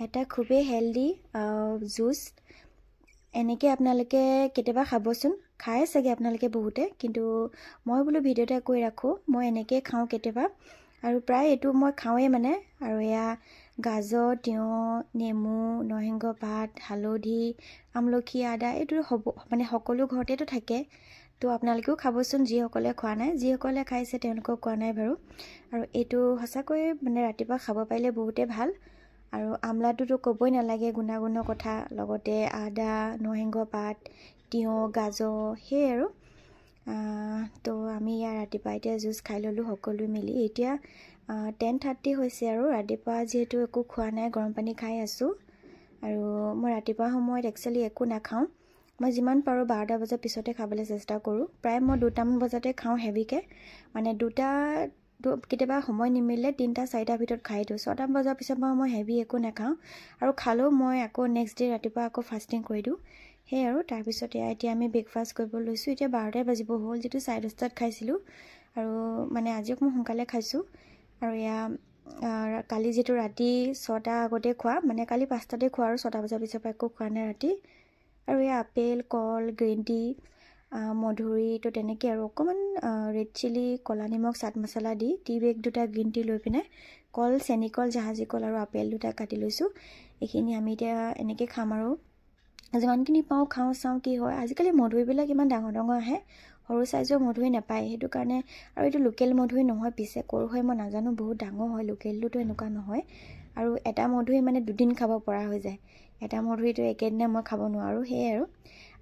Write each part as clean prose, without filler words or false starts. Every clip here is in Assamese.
এটা খুবেই হেলদি জুচ এনেকে আপোনালোকে কেতিয়াবা খাবচোন খায় চাগে আপোনালোকে বহুতে কিন্তু মই বোলো ভিডিঅ'টা কৈ ৰাখো মই এনেকে খাওঁ কেতিয়াবা আৰু প্ৰায় এটো মই খাওঁৱে মানে আৰু এয়া গাজৰ তিয়হ নেমু নৰসিংহ পাত হালধি আমলখি আদা এটো মানে সকলো ঘৰতেটো থাকে তো আপোনালোকেও খাবচোন যি সকলে খোৱা নাই যি সকলে খাইছে তেওঁলোকক কোৱা নাই বাৰু আৰু এটো হসাকৈ মানে ৰাতিপুৱা খাব পাৰিলে বহুতে ভাল আৰু আমলাটোতো কবই নালাগে গুণাগুণৰ কথা লগতে আদা নৰসিংহ পাত তিয়হ গাজৰ হে আৰু তো আমি ইয়াৰ ৰাতিপুৱা এতিয়া জুচ খাই ললো সকলো মিলি এতিয়া 10:30 হৈছে আৰু ৰাতিপুৱা যেহেতু একো খোৱা নাই গৰম পানী খাই আছো আৰু মই ৰাতিপুৱা সময়ত একচুয়ালি একো নাখাও মই যিমান পাৰো 12টা বজাৰ পিছতে খাবলৈ চেষ্টা কৰো প্ৰায় মই 2টামান বজাতে খাও হেভিকে মানে 2টা কেতিয়াবা সময় নিমিলে 3টা 4টা ভিতৰত খাই দিও 6টা বজাৰ পিছত মই হেভি একো নাখাও আৰু খালো মই আকৌ নেক্সট ডে ৰাতিপুৱা আকৌ ফাস্টিং কৰি দিও হে আৰু তাৰ পিছত এতিয়া আমি ব্ৰেকফাষ্ট কৰিব লৈছো এতিয়া 12টা বাজিব হ'ল যেটো 10:30ত খাইছিলো আৰু মানে আজি মই সোনকালে খাইছো আৰু ইয়া কালি যেটো ৰাতি 6টা আগতে খোৱা মানে কালি 5টাতে খোৱা আৰু 6টা বজাৰ পিছত একো খোৱা নাই ৰাতি আৰু ইয়া আপেল কল গ্ৰীণ টি মধুৰি তো তেনেকে আৰু অকমান ৰেড চিলি কলা নিমখ চাট মছলা দি টি বেগ দুটা গ্ৰীণ টি লৈ পিনে কল চেনি কল জাহাজী কল আৰু আপেল দুটা কাটি লৈছো এখিনি আমি এতিয়া এনেকে খাম আৰু যিমানখিনি পাও খাও চাও কি হয় আজিকালি মধুৰিবিলাক ইমান ডাঙৰ ডাঙৰ আহে সৰু সাইজৰ মধুৰি নাপায় হেতু কাৰণে আৰু এটো লোকেল মধুৰি নহয় পিছে কৰু হয় মই নাজানো বহুত ডাঙৰ হয় লোকেলটো এনেকুৱা নহয় আৰু এটা মধুৰি মানে দুদিন খাব পৰা হৈ যায় এটা মধুৰিটো একেদিনে মই খাব নোৱাৰো হে আৰু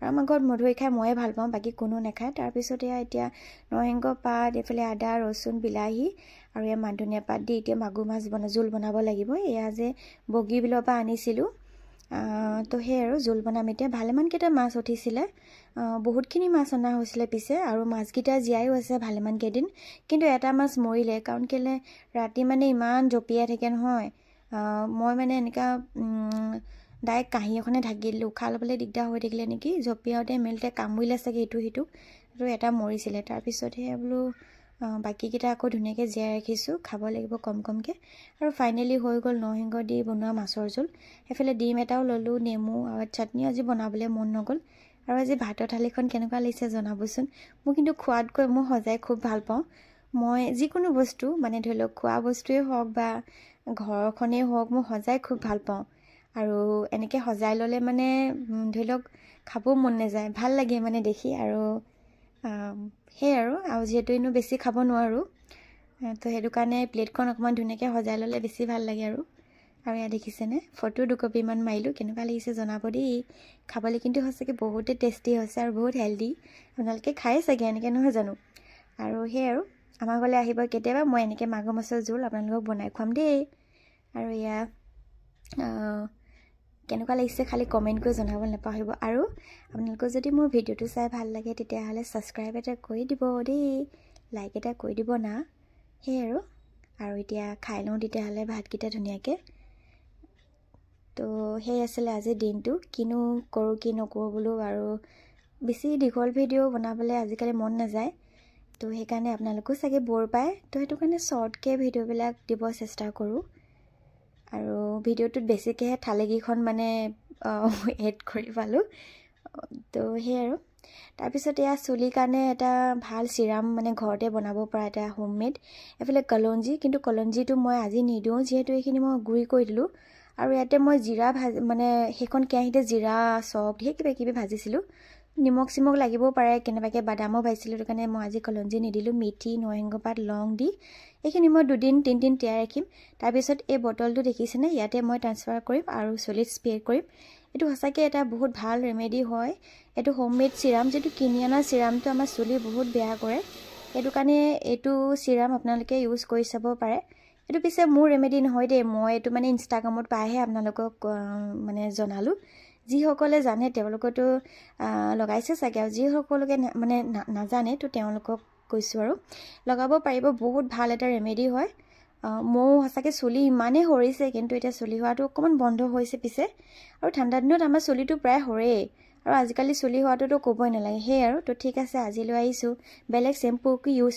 আমাৰ ঘৰত মধুৰি খাই ময়ে ভাল পাওঁ বাকি কোনো নাখায় তাৰ পিছত এতিয়া নৰসিংহ পাত এফালে আদা ৰসুন বিলাহী আৰু এয়া মানধনিয়া পাত দি এতিয়া মাগুৰ মাছ জোল বনাব লাগিব এয়া যে বগী বিলৰ পৰা আনিছিলো তো হে আৰু জোল বনাম এতিয়া ভালেমান কেটা মাছ উঠিছিলে বহুতখিনি মাছ অনা হৈছিলে পিছে আৰু মাছকিটা জিয়াইও আছে ভালেমান কেদিন কিন্তু এটা মাছ মৰিলে কাৰণ কেলে ৰাতি মানে ইমান জপিয়া থাকে নহয় মই মানে এনেকা ডাইৰেক্ট কাহি এখনে ঢাকিলো খাল বলে দিগদাৰ হৈ থাকিলে নেকি জপিয়াওতে মেলতে কামুইলে চাগে ইটো হিটো আৰু এটা মৰিছিলে তাৰ পিছতহে বোলো বাকি কিটা আকৌ ধুনিয়াকে জিয়াই ৰাখিছো খাব লাগিব কম কমকে আৰু ফাইনালি হৈ গল নৰসিংহ দি বনোৱা মাছৰ জোল এফালে ডিম এটাও ললো নেমু আৰু চাটনি আজি বনাবলে মন নগল আৰু আজি ভাতৰ থালিখন কেনেকুৱা লাগিছে জনাবচোন মই কিন্তু খোৱাতকৈ মই সজাই খুব ভাল পাওঁ মই যিকোনো বস্তু মানে ধৰি লওক খোৱা বস্তুৱে হওক বা ঘৰখনে হওক মই সজাই খুব ভাল পাওঁ আৰু এনেকে সজাই ললে মানে ধৰি লওক খাব মন নাযায় ভাল লাগে মানে দেখি আৰু হে আৰু যেহেতু ইনো বেছি খাব নোৱাৰো তো হেতু কাৰণে প্লেটখন অকমান ধুনিয়াকে সজাই ললে বেছি ভাল লাগে আৰু ইয়া দেখিছেনে ফটো দুকপি মান মাইলো কেনেকুৱা লাগিছে জনাব দেই খাবলৈ কিন্তু হসকে বহুতে টেষ্টি হৈছে আৰু বহুত হেলদি আপোনালোকে খাই চাগে এনেকে নহয় জানো আৰু হে আৰু আমাৰ গলে আহিব কেতিয়াবা মই এনেকে মাগুৰ মাছৰ জোল আপোনালোকক বনাই খুৱাম দেই আৰু ইয়া কেনেকুৱা লাগিছে খালি কমেন্ট কৰি জনাব নাপাহৰিব আৰু আপোনালোকৰ যদি মোৰ ভিডিওটো চাই ভাল লাগে তেতিয়া হলে সাবস্ক্ৰাইব এটা কৰি দিব দেই লাইক এটা কৰি দিব না হে আৰু এতিয়া খাই লওঁ তেতিয়া হলে ভাতকিটা ধুনিয়াকে তো সেই আসলে আজি দিনটো কিনো কৰো কি নকৰো বলো আৰু বেছি দীঘল ভিডিও বনাবলে আজিকালি মন নাযায় তো সেই কাৰণে আপোনালোকো চাগে বৰ পায় তো হেতু কাৰণে শৰ্টকে ভিডিও বিলাক দিব চেষ্টা কৰো আৰু ভিডিওটোত বেছিকে থালেগিখন মানে এড কৰি পালো তো হে আৰু তাৰ পিছত এয়া চুলি কাৰণে এটা ভাল সিৰাম মানে ঘৰতে বনাব পৰা এটা হোমমেড এফালে কলঞ্জি কিন্তু কলঞ্জিটো মই আজি নিদিও যেহেতু এইখিনি মই গুৰি কৰি দিলো আৰু ইয়াতে মই জিৰা মানে হেখন কেহিতে জিৰা সব হে কিবা ভাজিছিলো নিমখ সিমখ লাগিব পাৰে কেনেবাকে বাদামো ভাজিছিলো কাৰণে মই আজি কলঞ্জি নিদিলো মিঠি নৰসিংহ পাত লং দি এইখিনি মই 2 দিন 3 দিন তিয়াই ৰাখিম তাৰ পিছত এই বটলটো দেখিছেনে ইয়াতে মই ট্ৰান্সফাৰ কৰিম আৰু সলিড স্প্ৰে কৰিম এটো হসাকে এটা বহুত ভাল ৰেমেডি হয় এটো হোমমেড সিৰাম যেটো কিনি আনা সিৰামটো আমাৰ চুলি বহুত বেয়া কৰে এটো কাৰণে এটো সিৰাম আপোনালোকে ইউজ কৰি চাব পাৰে এটো পিছে মোৰ ৰেমেডি নহয় দে মই এটো মানে ইনষ্টাগ্ৰামত পাইহে আপোনালোকক মানে জনালো যি সকলে জানে তেওঁলোকটো লগাইছে চাগে আৰু যি সকলোকে মানে নাজানে তো তেওঁলোকক কৈছো আৰু লগাব পাৰিব বহুত ভাল এটা ৰেমেডি হয় মৌ হসাকে চুলি ইমানে হৰিছে কিন্তু এটা চুলি হোৱাটো অকমান বন্ধ হৈছে পিছে আৰু ঠাণ্ডা দিনত আমাৰ চুলিটো প্ৰায় হৰে আৰু আজিকালি চুলি হোৱাটো তো কবই নালাগে হে আৰু তো ঠিক আছে আজি লৈ আহিছো বেলেগ শ্যাম্পু কি ইউজ